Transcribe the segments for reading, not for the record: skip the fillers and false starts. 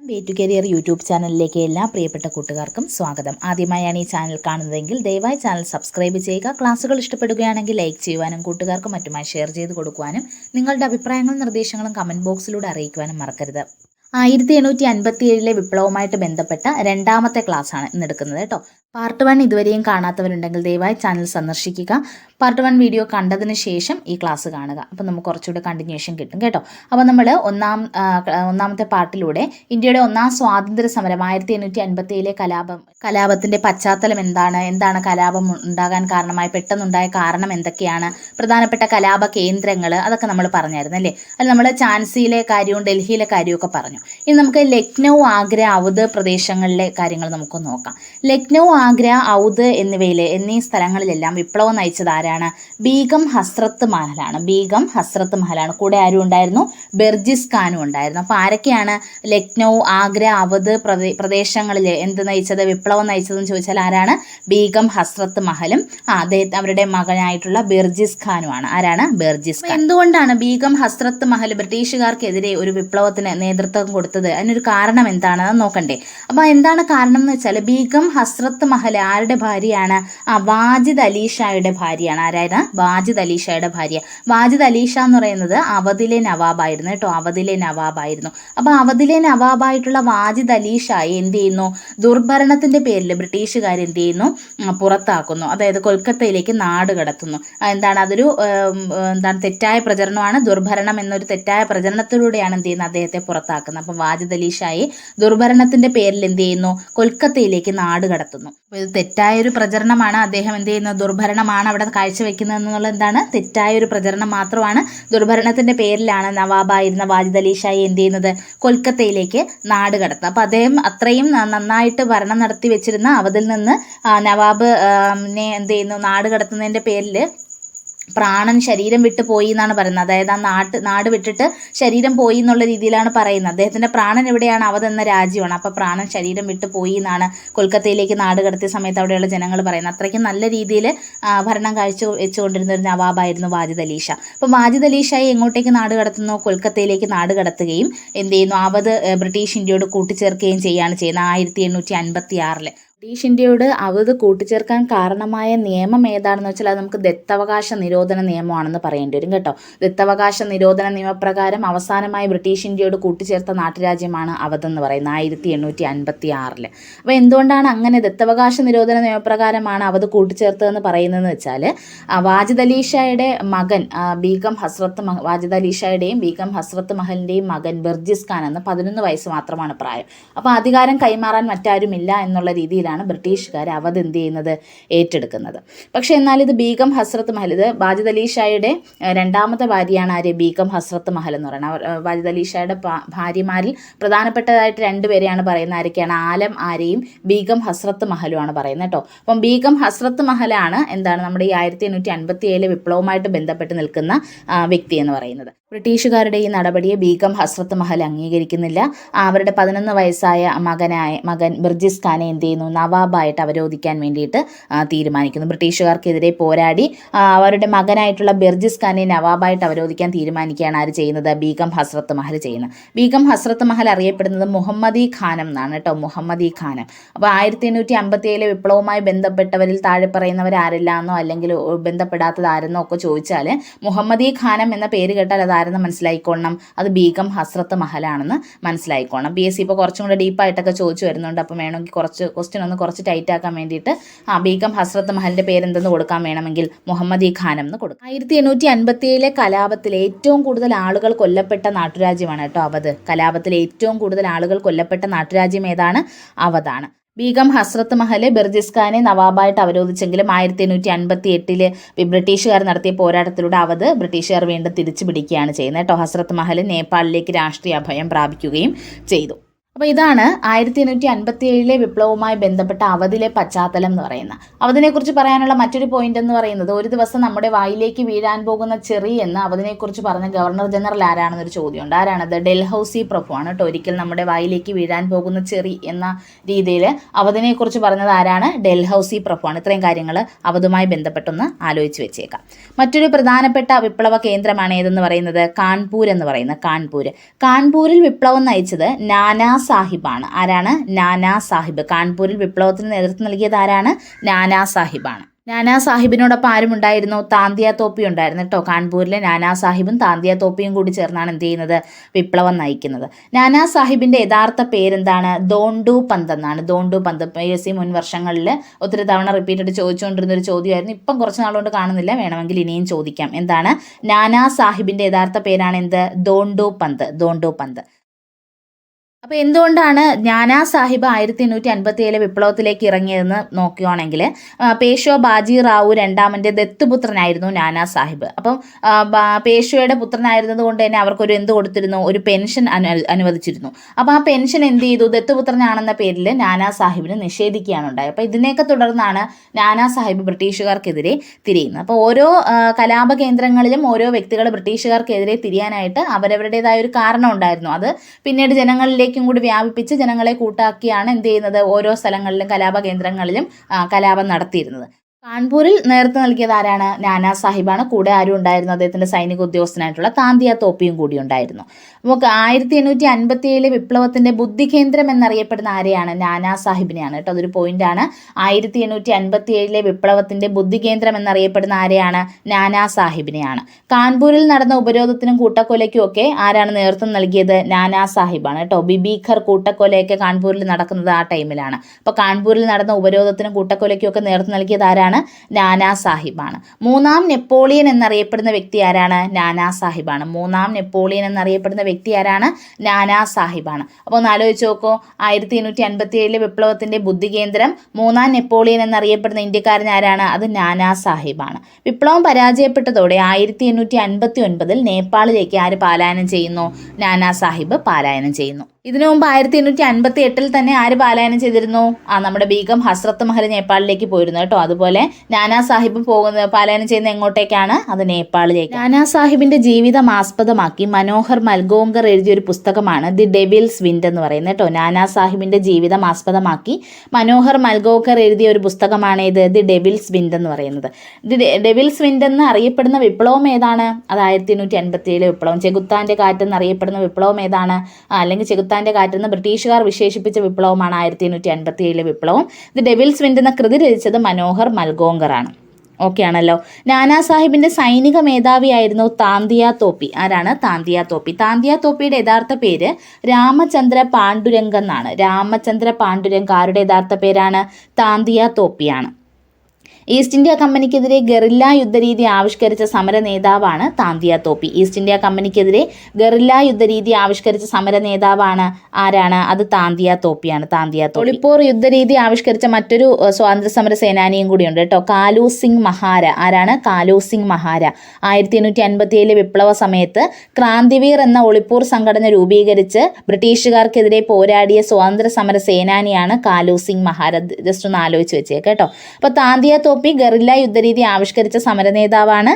Way to career YouTube ചാനലിലേക്ക് എല്ലാ പ്രിയപ്പെട്ട കൂട്ടുകാർക്കും സ്വാഗതം. ആദ്യമായാണ് ഈ ചാനൽ കാണുന്നതെങ്കിൽ ദയവായി ചാനൽ സബ്സ്ക്രൈബ് ചെയ്യുക. ക്ലാസ്സുകൾ ഇഷ്ടപ്പെടുകയാണെങ്കിൽ ലൈക്ക് ചെയ്യുവാനും കൂട്ടുകാർക്കും മറ്റുമായി ഷെയർ ചെയ്ത് കൊടുക്കുവാനും നിങ്ങളുടെ അഭിപ്രായങ്ങളും നിർദ്ദേശങ്ങളും കമൻറ്റ് ബോക്സിലൂടെ അറിയിക്കുവാനും മറക്കരുത്. 1857 വിപ്ലവവുമായിട്ട് ബന്ധപ്പെട്ട രണ്ടാമത്തെ ക്ലാസ്സാണ് ഇന്ന് എടുക്കുന്നത് കേട്ടോ. പാർട്ട് 1 ഇതുവരെയും കാണാത്തവരുണ്ടെങ്കിൽ ദയവായി ചാനൽ സന്ദർശിക്കുക. പാർട്ട് 1 വീഡിയോ കണ്ടതിന് ശേഷം ഈ ക്ലാസ് കാണുക. അപ്പോൾ നമുക്ക് കുറച്ചുകൂടി കണ്ടിന്യൂഷൻ കിട്ടും കേട്ടോ. അപ്പോൾ നമ്മൾ ഒന്നാമത്തെ പാർട്ടിലൂടെ ഇന്ത്യയുടെ ഒന്നാം സ്വാതന്ത്ര്യ സമരം 1857 കലാപത്തിൻ്റെ പശ്ചാത്തലം എന്താണ് കലാപം ഉണ്ടാകാൻ കാരണമായി പെട്ടെന്നുണ്ടായ കാരണം എന്തൊക്കെയാണ്, പ്രധാനപ്പെട്ട കലാപ കേന്ദ്രങ്ങൾ, അതൊക്കെ നമ്മൾ പറഞ്ഞായിരുന്നു അല്ലേ. അത് നമ്മൾ ഝാൻസിയിലെ കാര്യവും ഡൽഹിയിലെ കാര്യമൊക്കെ പറഞ്ഞു. ഇനി നമുക്ക് ലക്നൗ, ആഗ്ര, ഔധ് പ്രദേശങ്ങളിലെ കാര്യങ്ങൾ നമുക്ക് നോക്കാം. ലക്നൗ, ആഗ്ര, ഔധ് എന്നീ സ്ഥലങ്ങളിലെല്ലാം വിപ്ലവം നയിച്ചത് ആരാണ്? ബീഗം ഹസ്രത്ത് മഹലാണ്. ബീഗം ഹസ്രത്ത് മഹലാണ്. കൂടെ ആരും ഉണ്ടായിരുന്നു? ബെർജിസ് ഖാനും ഉണ്ടായിരുന്നു. അപ്പോൾ ആരൊക്കെയാണ് ലക്നൗ, ആഗ്ര, ഔധ് പ്രദേശങ്ങളിൽ വിപ്ലവം നയിച്ചതെന്ന് ചോദിച്ചാൽ ആരാണ്? ബീഗം ഹസ്രത്ത് മഹലും അവരുടെ മകനായിട്ടുള്ള ബെർജിസ് ഖാനുമാണ്. ആരാണ്? ബെർജിസ് ഖാൻ. എന്തുകൊണ്ടാണ് ബീഗം ഹസ്രത്ത് മഹൽ ബ്രിട്ടീഷുകാർക്കെതിരെ ഒരു വിപ്ലവത്തിന് നേതൃത്വം കൊടുത്തത്? അതിനൊരു കാരണം എന്താണെന്ന് നോക്കണ്ടേ. അപ്പോൾ എന്താണ് കാരണം എന്ന് വെച്ചാൽ ബീഗം ഹസ്രത്ത് മഹൽ ആരുടെ ഭാര്യയാണ്? വാജിദ് അലി ഷായുടെ ഭാര്യയാണ്. ആരായിരുന്നു? വാജിദ് അലി ഷായുടെ ഭാര്യ. വാജിദ് അലി ഷാ എന്ന് പറയുന്നത് അവധിലെ നവാബായിരുന്നു കേട്ടോ. അവധിലെ നവാബായിരുന്നു. അപ്പോൾ അവധിലെ നവാബായിട്ടുള്ള വാജിദ് അലി ഷായെ എന്ത് ചെയ്യുന്നു? ദുർഭരണത്തിന്റെ പേരിൽ ബ്രിട്ടീഷുകാർ എന്ത് ചെയ്യുന്നു? പുറത്താക്കുന്നു. അതായത് കൊൽക്കത്തയിലേക്ക് നാട് കടത്തുന്നു. അതൊരു തെറ്റായ പ്രചരണമാണ്. ദുർഭരണം എന്നൊരു തെറ്റായ പ്രചരണത്തിലൂടെയാണ് എന്ത് ചെയ്യുന്നത്? അദ്ദേഹത്തെ പുറത്താക്കുന്നത്. അപ്പം വാജിദ് അലി ഷായെ ദുർഭരണത്തിന്റെ പേരിൽ എന്ത് ചെയ്യുന്നു? കൊൽക്കത്തയിലേക്ക് നാട് കടത്തുന്നു. അപ്പോൾ ഇത് തെറ്റായൊരു പ്രചരണമാണ്. അദ്ദേഹം എന്ത് ചെയ്യുന്നത്? ദുർഭരണമാണ് അവിടെ കാഴ്ചവെക്കുന്നത് എന്നുള്ള തെറ്റായൊരു പ്രചരണം മാത്രമാണ്. ദുർഭരണത്തിന്റെ പേരിലാണ് നവാബായിരുന്ന വാജിദ് അലി ഷായെ എന്ത് ചെയ്യുന്നത്? കൊൽക്കത്തയിലേക്ക് നാട് കടത്തുന്നത്. അപ്പോൾ അദ്ദേഹം അത്രയും നന്നായിട്ട് ഭരണം നടത്തി വെച്ചിരുന്ന അവധിൽ നിന്ന് നവാബ് എന്ത് ചെയ്യുന്നു? നാട് കടത്തുന്നതിന്റെ പേരിൽ പ്രാണൻ ശരീരം വിട്ട് പോയി എന്നാണ് പറയുന്നത്. അതായത് നാട് വിട്ടിട്ട് ശരീരം പോയി എന്നുള്ള രീതിയിലാണ് പറയുന്നത്. അദ്ദേഹത്തിന്റെ പ്രാണൻ എവിടെയാണ്? അവധ് എന്ന രാജ്യമാണ്. അപ്പോൾ പ്രാണൻ ശരീരം വിട്ട് പോയി എന്നാണ് കൊൽക്കത്തയിലേക്ക് നാട് കടത്തിയ സമയത്ത് അവിടെയുള്ള ജനങ്ങൾ പറയുന്നത്. അത്രയ്ക്കും നല്ല രീതിയിൽ ഭരണം വെച്ചുകൊണ്ടിരുന്ന ഒരു നവാബായിരുന്നു വാജിദ് അലി ഷാ. അപ്പോൾ വാജിദ് അലി ഷായെ എങ്ങോട്ടേക്ക് നാട് കടത്തുന്നു? കൊൽക്കത്തയിലേക്ക് നാട് കടത്തുകയും എന്ത് ചെയ്യുന്നു? അവധ് ബ്രിട്ടീഷ് ഇന്ത്യയോട് കൂട്ടിച്ചേർക്കുകയും ചെയ്യാണ് ചെയ്യുന്നത് 1856. ബ്രിട്ടീഷ് ഇന്ത്യയോട് അവധ് കൂട്ടിച്ചേർക്കാൻ കാരണമായ നിയമം ഏതാണെന്ന് വെച്ചാൽ അത് നമുക്ക് ദത്തവകാശ നിരോധന നിയമമാണെന്ന് പറയേണ്ടി വരും കേട്ടോ. ദത്തവകാശ നിരോധന നിയമപ്രകാരം അവസാനമായി ബ്രിട്ടീഷ് ഇന്ത്യയോട് കൂട്ടിച്ചേർത്ത നാട്ടുരാജ്യമാണ് അവധ് എന്ന് പറയുന്നത് 1856. അപ്പോൾ എന്തുകൊണ്ടാണ് അങ്ങനെ ദത്തവകാശ നിരോധന നിയമപ്രകാരമാണ് അവധ് കൂട്ടിച്ചേർത്തതെന്ന് പറയുന്നതെന്ന് വെച്ചാൽ വാജിദ് അലി ഷായുടെ മകൻ വാജിദ് അലി ഷായുടെയും ബീഗം ഹസ്രത്ത് മഹലിൻ്റെയും മകൻ ബെർജിസ് ഖാൻ എന്ന് 11 വയസ്സ് മാത്രമാണ് പ്രായം. അപ്പോൾ അധികാരം കൈമാറാൻ മറ്റാരുമില്ല എന്നുള്ള രീതിയിൽ ബ്രിട്ടീഷുകാർ അവധ് എന്ത് ചെയ്യുന്നത്? ഏറ്റെടുക്കുന്നത്. പക്ഷെ എന്നാൽ ഇത് ബീഗം ഹസ്രത്ത് മഹൽ, ഇത് വാജിദ് അലി ഷായുടെ രണ്ടാമത്തെ ഭാര്യയാണ് ആര്? ബീഗം ഹസ്രത്ത് മഹൽ എന്ന് പറയുന്നത്. വാജിദ് അലി ഷായുടെ ഭാര്യമാരിൽ പ്രധാനപ്പെട്ടതായിട്ട് 2 പേരെയാണ് പറയുന്നത്. ആരൊക്കെയാണ്? ആലം ആരയും ബീഗം ഹസ്രത്ത് മഹലുമാണ് പറയുന്നത് കേട്ടോ. അപ്പം ബീഗം ഹസ്രത്ത് മഹലാണ് നമ്മുടെ ഈ 1857 വിപ്ലവവുമായിട്ട് ബന്ധപ്പെട്ട് നിൽക്കുന്ന വ്യക്തി എന്ന് പറയുന്നത്. ബ്രിട്ടീഷുകാരുടെ ഈ നടപടിയെ ബീഗം ഹസ്രത്ത് മഹൽ അംഗീകരിക്കുന്നില്ല. അവരുടെ 11 വയസ്സായ മകൻ ബെർജിസ് ഖാനെ എന്ത് ചെയ്യുന്നു? നവാബായിട്ട് അവരോധിക്കാൻ വേണ്ടിയിട്ട് തീരുമാനിക്കുന്നു. ബ്രിട്ടീഷുകാർക്കെതിരെ പോരാടി അവരുടെ മകനായിട്ടുള്ള ബെർജിസ് ഖാനെ നവാബായിട്ട് അവരോധിക്കാൻ തീരുമാനിക്കുകയാണ് ആര് ചെയ്യുന്നത്? ബീഗം ഹസ്രത്ത് മഹൽ ചെയ്യുന്നത്. ബീഗം ഹസ്രത്ത് മഹൽ അറിയപ്പെടുന്നത് മുഹമ്മദി ഖാനം എന്നാണ് കേട്ടോ. മുഹമ്മദി ഖാനം. അപ്പോൾ 1857 വിപ്ലവവുമായി ബന്ധപ്പെട്ടവരിൽ താഴെ പറയുന്നവർ ആരെല്ലാന്നോ അല്ലെങ്കിൽ ബന്ധപ്പെടാത്തത് ആരെന്നോ ഒക്കെ ചോദിച്ചാൽ മുഹമ്മദി ഖാനം എന്ന പേര് കേട്ടാൽ അത് ആരെന്ന് മനസ്സിലായിക്കൊള്ളണം. അത് ബീഗം ഹസ്രത്ത് മഹലാണെന്ന് മനസ്സിലായിക്കോണം. PSC ഇപ്പോൾ കുറച്ചും കൂടെ ഡീപ്പായിട്ടൊക്കെ ചോദിച്ചു വരുന്നുണ്ട്. അപ്പം വേണമെങ്കിൽ ക്വസ്റ്റ്യൻ ഒന്ന് കുറച്ച് ടൈറ്റ് ആക്കാൻ വേണ്ടിയിട്ട് ബീഗം ഹസ്രത്ത് മഹലിൻ്റെ പേരെന്തെന്ന് കൊടുക്കാൻ വേണമെങ്കിൽ മുഹമ്മദി ഖാനം എന്ന് കൊടുക്കും. 1857 കലാപത്തിൽ ഏറ്റവും കൂടുതൽ ആളുകൾ കൊല്ലപ്പെട്ട നാട്ടുരാജ്യമാണ് കേട്ടോ അവധ്. കലാപത്തിൽ ഏറ്റവും കൂടുതൽ ആളുകൾ കൊല്ലപ്പെട്ട നാട്ടുരാജ്യം ഏതാണ്? അവധാണ്. ബീഗം ഹസ്രത്ത് മഹൽ ബെർജിസ് ഖാനെ നവാബായിട്ട് അവരോധിച്ചെങ്കിലും 1858 ബ്രിട്ടീഷുകാർ നടത്തിയ പോരാട്ടത്തിലൂടെ അവധ് ബ്രിട്ടീഷുകാർ വീണ്ടും തിരിച്ചു പിടിക്കുകയാണ് ചെയ്യുന്നത് കേട്ടോ. ഹസ്രത്ത് മഹൽ നേപ്പാളിലേക്ക് രാഷ്ട്രീയ അഭയം പ്രാപിക്കുകയും ചെയ്തു. അപ്പോൾ ഇതാണ് 1857 വിപ്ലവവുമായി ബന്ധപ്പെട്ട അവധിലെ പശ്ചാത്തലം എന്ന് പറയുന്നത്. അവധിനെക്കുറിച്ച് പറയാനുള്ള മറ്റൊരു പോയിന്റ് എന്ന് പറയുന്നത്, ഒരു ദിവസം നമ്മുടെ വായിലേക്ക് വീഴാൻ പോകുന്ന ചെറി എന്ന് അവധിനെക്കുറിച്ച് പറഞ്ഞ ഗവർണർ ജനറൽ ആരാണെന്നൊരു ചോദ്യമുണ്ട്. ആരാണത്? ഡെൽഹൌസി പ്രഭുവാണ് കേട്ടോ. ഒരിക്കൽ നമ്മുടെ വായിലേക്ക് വീഴാൻ പോകുന്ന ചെറി എന്ന രീതിയിൽ അവധിനെക്കുറിച്ച് പറഞ്ഞത് ആരാണ്? ഡെൽഹൌസി പ്രഭുവാണ്. ഇത്രയും കാര്യങ്ങൾ അവധുമായി ബന്ധപ്പെട്ടൊന്ന് ആലോചിച്ച് വെച്ചേക്കാം. മറ്റൊരു പ്രധാനപ്പെട്ട വിപ്ലവ കേന്ദ്രമാണ് ഏതെന്ന് പറയുന്നത്? കാൺപൂർ എന്ന് പറയുന്നത്. കാൺപൂരിൽ വിപ്ലവം നയിച്ചത് നാനാ സാഹിബാണ്. ആരാണ്? നാനാ സാഹിബ്. കാൺപൂരിൽ വിപ്ലവത്തിന് നേതൃത്വം നൽകിയത് ആരാണ്? നാനാ സാഹിബാണ്. നാനാ സാഹിബിനോടൊപ്പം ആരുമുണ്ടായിരുന്നു? താന്തിയ തോപ്പി ഉണ്ടായിരുന്നു കേട്ടോ. കാൺപൂരിലെ നാനാ സാഹിബും താന്തിയ തോപ്പിയും കൂടി ചേർന്നാണ് എന്ത് ചെയ്യുന്നത്? വിപ്ലവം നയിക്കുന്നത്. നാനാ സാഹിബിൻ്റെ യഥാർത്ഥ പേരെന്താണ്? ദോണ്ടു പന്ത് എന്നാണ്. ദോണ്ടു പന്ത്. PSC മുൻ വർഷങ്ങളിൽ ഒത്തിരി തവണ റിപ്പീറ്റഡ് ചോദിച്ചുകൊണ്ടിരുന്ന ഒരു ചോദ്യമായിരുന്നു. ഇപ്പം കുറച്ച് നാളുകൊണ്ട് കാണുന്നില്ല, വേണമെങ്കിൽ ഇനിയും ചോദിക്കാം. എന്താണ്? നാനാ സാഹിബിൻ്റെ യഥാർത്ഥ പേരാണ് എന്ത്? ദോണ്ടു പന്ത്. ദോണ്ടു പന്ത്. അപ്പോൾ എന്തുകൊണ്ടാണ് നാനാ സാഹിബ് 1857 വിപ്ലവത്തിലേക്ക് ഇറങ്ങിയതെന്ന് നോക്കുകയാണെങ്കിൽ പേഷ്വ ബാജി റാവു രണ്ടാമൻ്റെ ദത്തുപുത്രനായിരുന്നു നാനാ സാഹിബ്. അപ്പം പേഷ്വയുടെ പുത്രനായിരുന്നത് കൊണ്ട് തന്നെ അവർക്കൊരു എന്ത് കൊടുത്തിരുന്നു? ഒരു പെൻഷൻ അനുവദിച്ചിരുന്നു. അപ്പോൾ ആ പെൻഷൻ എന്ത് ചെയ്തു? ദത്തുപുത്രനാണെന്ന പേരിൽ നാനാ സാഹിബിന് നിഷേധിക്കുകയാണ് ഉണ്ടായത്. അപ്പോൾ ഇതിനെയൊക്കെ തുടർന്നാണ് നാനാ സാഹിബ് ബ്രിട്ടീഷുകാർക്കെതിരെ തിരിയുന്നത്. അപ്പോൾ ഓരോ കലാപ കേന്ദ്രങ്ങളിലും ഓരോ വ്യക്തികൾ ബ്രിട്ടീഷുകാർക്കെതിരെ തിരിയാനായിട്ട് അവരവരുടേതായ ഒരു കാരണം ഉണ്ടായിരുന്നു. അത് പിന്നീട് ജനങ്ങളിലേക്ക് കൂടി വ്യാപിപ്പിച്ച് ജനങ്ങളെ കൂട്ടാക്കിയാണ് എന്ത് ചെയ്യുന്നത്? ഓരോ സ്ഥലങ്ങളിലും കലാപ കേന്ദ്രങ്ങളിലും കലാപം നടത്തിയിരുന്നത്. കാൺപൂരിൽ നേതൃത്വം നൽകിയത് ആരാണ്? നാനാ സാഹിബാണ്. കൂടെ ആരും ഉണ്ടായിരുന്നു? അദ്ദേഹത്തിൻ്റെ സൈനിക ഉദ്യോഗസ്ഥനായിട്ടുള്ള താന്തിയ തോപ്പിയും കൂടി ഉണ്ടായിരുന്നു. നമുക്ക് 1857 വിപ്ലവത്തിൻ്റെ ബുദ്ധികേന്ദ്രം എന്നറിയപ്പെടുന്ന ആരെയാണ്? നാനാ സാഹിബിനെയാണ് കേട്ടോ. അതൊരു പോയിന്റാണ്. 1857 വിപ്ലവത്തിൻ്റെ ബുദ്ധികേന്ദ്രം എന്നറിയപ്പെടുന്ന ആരെയാണ്? നാനാ സാഹിബിനെയാണ്. കാൺപൂരിൽ നടന്ന ഉപരോധത്തിനും കൂട്ടക്കൊലയ്ക്കും ഒക്കെ ആരാണ് നേതൃത്വം നൽകിയത്? നാനാ സാഹിബാണ് കേട്ടോ. ബിബീഖർ കൂട്ടക്കൊലയൊക്കെ കാൺപൂരിൽ നടക്കുന്നത് ആ ടൈമിലാണ്. അപ്പോൾ കാൺപൂരിൽ നടന്ന ഉപരോധത്തിനും കൂട്ടക്കൊലയ്ക്കും ഒക്കെ നേതൃത്വം നൽകിയത് ആരാണ്? നാനാ സാഹിബാണ്. മൂന്നാം നെപ്പോളിയൻ എന്നറിയപ്പെടുന്ന വ്യക്തി ആരാണ്? നാനാ സാഹിബാണ്. മൂന്നാം നെപ്പോളിയൻ എന്നറിയപ്പെടുന്ന വ്യക്തി ആരാണ്? നാനാ സാഹിബാണ്. അപ്പോൾ ഒന്ന് ആലോചിച്ച് നോക്കൂ. 1857 വിപ്ലവത്തിൻ്റെ ബുദ്ധികേന്ദ്രം മൂന്നാം നെപ്പോളിയൻ എന്നറിയപ്പെടുന്ന ഇന്ത്യക്കാരൻ ആരാണ്? അത് നാനാ സാഹിബാണ്. വിപ്ലവം പരാജയപ്പെട്ടതോടെ 1859 നേപ്പാളിലേക്ക് ആര് പലായനം ചെയ്യുന്നു? നാനാ സാഹിബ് പലായനം ചെയ്യുന്നു. ഇതിനു മുമ്പ് 1858 തന്നെ ആര് പലായനം ചെയ്തിരുന്നു? നമ്മുടെ ബീഗം ഹസ്രത്ത് മഹൽ നേപ്പാളിലേക്ക് പോയിരുന്നു കേട്ടോ. അതുപോലെ നാനാ സാഹിബും പലായനം ചെയ്യുന്ന എങ്ങോട്ടേക്കാണ്? അത് നേപ്പാളിലേക്ക്. നാനാ സാഹിബിന്റെ ജീവിതം ആസ്പദമാക്കി മനോഹർ മൽഗോങ്കർ എഴുതിയൊരു പുസ്തകമാണ് ദി ഡെവിൽസ് വിൻഡ് എന്ന് പറയുന്നത് കേട്ടോ. നാനാ സാഹിബിന്റെ ജീവിതം ആസ്പദമാക്കി മനോഹർ മൽഗോങ്കർ എഴുതിയ ഒരു പുസ്തകമാണ് ഇത് ദി ഡെവിൽസ് വിൻഡ് എന്ന് പറയുന്നത്. ദി ഡെവിൽസ് വിൻഡ് എന്ന് അറിയപ്പെടുന്ന വിപ്ലവം ഏതാണ്? അത് 1857 വിപ്ലവം. ചെകുത്താന്റെ കാറ്റെന്ന് അറിയപ്പെടുന്ന വിപ്ലവം ഏതാണ്? അല്ലെങ്കിൽ ചെകുത്താന്റെ കാറ്റെന്ന് ബ്രിട്ടീഷുകാർ വിശേഷിപ്പിച്ച വിപ്ലവമാണ് 1857 വിപ്ലവം. ദി ഡെവിൽസ് വിൻഡ് എന്ന കൃതി രചിച്ചത് മനോഹർ മൽഗോങ്കർ ആണ്. ഓക്കെ ആണല്ലോ. നാനാ സാഹിബിന്റെ സൈനിക മേധാവിയായിരുന്നു താന്തിയ തോപ്പി. ആരാണ്? താന്തിയ തോപ്പി. താന്തിയ തോപ്പിയുടെ യഥാർത്ഥ പേര് രാമചന്ദ്ര പാണ്ഡുരംഗ് എന്നാണ്. രാമചന്ദ്ര പാണ്ഡുരംഗ് ആരുടെ യഥാർത്ഥ പേരാണ്? താന്തിയ തോപ്പിയാണ്. ഈസ്റ്റ് ഇന്ത്യ കമ്പനിക്കെതിരെ ഗറില്ല യുദ്ധരീതി ആവിഷ്കരിച്ച സമര നേതാവാണ് Tantia Tope. East India കമ്പനിക്കെതിരെ guerrilla യുദ്ധരീതി ആവിഷ്കരിച്ച സമര നേതാവാണ് ആരാണ്? അത് താന്തിയ തോപ്പിയാണ്. താന്തിയ തോപ്പി. ഒളിപ്പോർ യുദ്ധരീതി ആവിഷ്കരിച്ച മറ്റൊരു സ്വാതന്ത്ര്യ സമര സേനാനിയും കൂടിയുണ്ട് കേട്ടോ. കാലു സിംഗ് മഹാര. ആരാണ്? കാലു സിംഗ് മഹാര. 1857 വിപ്ലവ സമയത്ത് ക്രാന്തിവീർ എന്ന ഒളിപ്പോർ സംഘടന രൂപീകരിച്ച് ബ്രിട്ടീഷുകാർക്കെതിരെ പോരാടിയ സ്വാതന്ത്ര്യ സമര സേനാനിയാണ് കാലു സിംഗ് മഹാര. ജസ്റ്റ് ഒന്ന് ആലോചിച്ച് വെച്ചേ കേട്ടോ. അപ്പോൾ താന്തിയ തോപ്പി ഗറില്ല യുദ്ധരീതി ആവിഷ്കരിച്ച സമരനേതാവാണ്.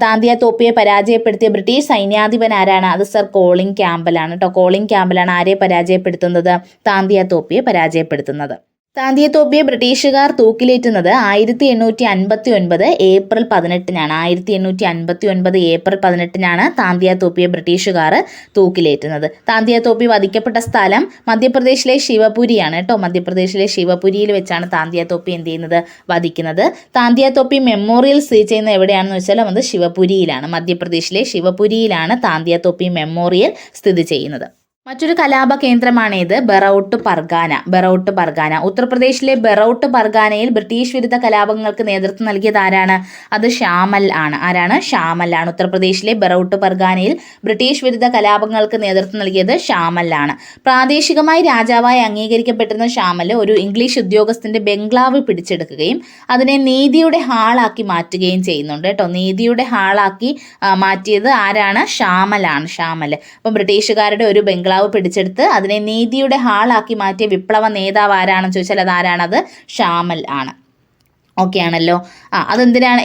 താന്തിയ തോപ്പിയെ പരാജയപ്പെടുത്തിയ ബ്രിട്ടീഷ് സൈന്യാധിപൻ ആരാണ്? അത് സർ കോളിൻ ക്യാമ്പലാണ് കേട്ടോ. കോളിൻ ക്യാമ്പലാണ് ആരെ പരാജയപ്പെടുത്തുന്നത്? താന്തിയ തോപ്പിയെ പരാജയപ്പെടുത്തുന്നത്. താന്തിയ തോപ്പിയെ ബ്രിട്ടീഷുകാർ തൂക്കിലേറ്റുന്നത് 1859 ഏപ്രിൽ 18-നാണ്. 1859 ഏപ്രിൽ 18-നാണ് താന്തിയ തോപ്പിയെ ബ്രിട്ടീഷുകാർ തൂക്കിലേറ്റുന്നത്. താന്തിയ തോപ്പി വധിക്കപ്പെട്ട സ്ഥലം മധ്യപ്രദേശിലെ ശിവപുരിയാണ് കേട്ടോ. മധ്യപ്രദേശിലെ ശിവപുരിയിൽ വെച്ചാണ് താന്തിയ തോപ്പി എന്ത് ചെയ്യുന്നത്? വധിക്കുന്നത്. താന്തിയ തോപ്പി മെമ്മോറിയൽ സ്ഥിതി ചെയ്യുന്നത് എവിടെയാണെന്ന് വെച്ചാൽ അത് ശിവപുരിയിലാണ്. മധ്യപ്രദേശിലെ ശിവപുരിയിലാണ് താന്തിയ തോപ്പി മെമ്മോറിയൽ സ്ഥിതി ചെയ്യുന്നത്. മറ്റൊരു കലാപ കേന്ദ്രമാണ് ഇത് ബറൌട്ട് പർഗാന. ബറൌട്ട് പർഗാന ഉത്തർപ്രദേശിലെ ബറൌട്ട് പർഗാനയിൽ ബ്രിട്ടീഷ് വിരുദ്ധ കലാപങ്ങൾക്ക് നേതൃത്വം നൽകിയത് ആരാണ്? അത് ഷാമൽ ആണ്. ആരാണ്? ഷാമൽ ആണ്. ഉത്തർപ്രദേശിലെ ബറൌട്ട് പർഗാനയിൽ ബ്രിട്ടീഷ് വിരുദ്ധ കലാപങ്ങൾക്ക് നേതൃത്വം നൽകിയത് ഷാമൽ ആണ്. പ്രാദേശികമായി രാജാവായി അംഗീകരിക്കപ്പെട്ടിരുന്ന ഷാമൽ ഒരു ഇംഗ്ലീഷ് ഉദ്യോഗസ്ഥന്റെ ബംഗ്ലാവ് പിടിച്ചെടുക്കുകയും അതിനെ നീതിയുടെ ഹാളാക്കി മാറ്റുകയും ചെയ്യുന്നുണ്ട് കേട്ടോ. നീതിയുടെ ഹാളാക്കി മാറ്റിയത് ആരാണ്? ഷാമലാണ്. ഷാമൽ. അപ്പം ബ്രിട്ടീഷുകാരുടെ ഒരു ബംഗ്ലാവ് പിടിച്ചെടുത്ത് അതിനെ നീതിയുടെ ഹാളാക്കി മാറ്റിയ വിപ്ലവ നേതാവ് ആരാണെന്ന് ചോദിച്ചാൽ അത് ആരാണത്? ഷാമൽ ആണ്. ഓക്കെ ആണല്ലോ.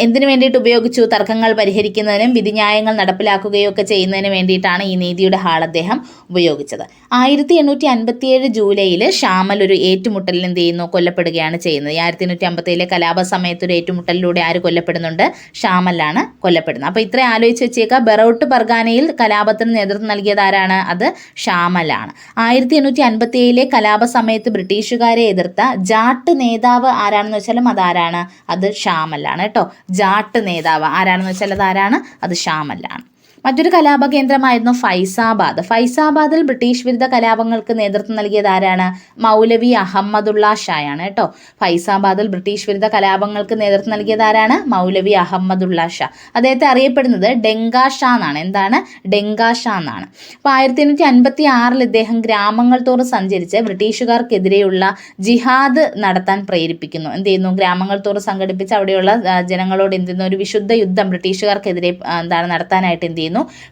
എന്തിനു വേണ്ടിയിട്ട് ഉപയോഗിച്ചു? തർക്കങ്ങൾ പരിഹരിക്കുന്നതിനും വിധിന്യായങ്ങൾ നടപ്പിലാക്കുകയും ഒക്കെ ചെയ്യുന്നതിന് വേണ്ടിയിട്ടാണ് ഈ നീതിയുടെ ഹാൾ അദ്ദേഹം ഉപയോഗിച്ചത്. 1857 ജൂലൈയിൽ ഷാമൽ ഒരു ഏറ്റുമുട്ടലിൽ എന്ത് ചെയ്യുന്നു? കൊല്ലപ്പെടുകയാണ് ചെയ്യുന്നത്. 1857 കലാപ സമയത്ത് ഒരു ഏറ്റുമുട്ടലിലൂടെ ആര് കൊല്ലപ്പെടുന്നുണ്ട്? ഷാമലാണ് കൊല്ലപ്പെടുന്നത്. അപ്പോൾ ഇത്രയും ആലോചിച്ച് വെച്ചേക്കുക. ബറോട്ട് പർഗാനയിൽ കലാപത്തിന് നേതൃത്വം നൽകിയത് ആരാണ്? അത് ഷാമലാണ്. 1857 കലാപ സമയത്ത് ബ്രിട്ടീഷുകാരെ എതിർത്ത ജാട്ട് നേതാവ് ആരാണെന്ന് വെച്ചാലും അതാരാണ്? അത് ഷാമലാണ് കേട്ടോ. ജാട്ട് നേതാവ് ആരാണെന്ന് വെച്ചാൽ അതാരാണ്? അത് ഷാമലാണ്. മറ്റൊരു കലാപ കേന്ദ്രമായിരുന്നു ഫൈസാബാദ്. ഫൈസാബാദിൽ ബ്രിട്ടീഷ് വിരുദ്ധ കലാപങ്ങൾക്ക് നേതൃത്വം നൽകിയത് ആരാണ്? മൗലവി അഹമ്മദുള്ള ഷായാണ് കേട്ടോ. ഫൈസാബാദിൽ ബ്രിട്ടീഷ് വിരുദ്ധ കലാപങ്ങൾക്ക് നേതൃത്വം നൽകിയത് ആരാണ്? മൗലവി അഹമ്മദുള്ള ഷാ. അദ്ദേഹത്തെ അറിയപ്പെടുന്നത് ഡെങ്കാ ഷാ എന്നാണ്. എന്താണ്? ഡെങ്കാ ഷാ എന്നാണ്. അപ്പോൾ 1856 ഇദ്ദേഹം ഗ്രാമങ്ങൾ തോറും സഞ്ചരിച്ച് ബ്രിട്ടീഷുകാർക്കെതിരെയുള്ള ജിഹാദ് നടത്താൻ പ്രേരിപ്പിക്കുന്നു. എന്ത് ചെയ്യുന്നു? ഗ്രാമങ്ങൾ തോറും സംഘടിപ്പിച്ച് അവിടെയുള്ള ജനങ്ങളോട് എന്ത് ചെയ്യുന്നു? ഒരു വിശുദ്ധ യുദ്ധം ബ്രിട്ടീഷുകാർക്കെതിരെ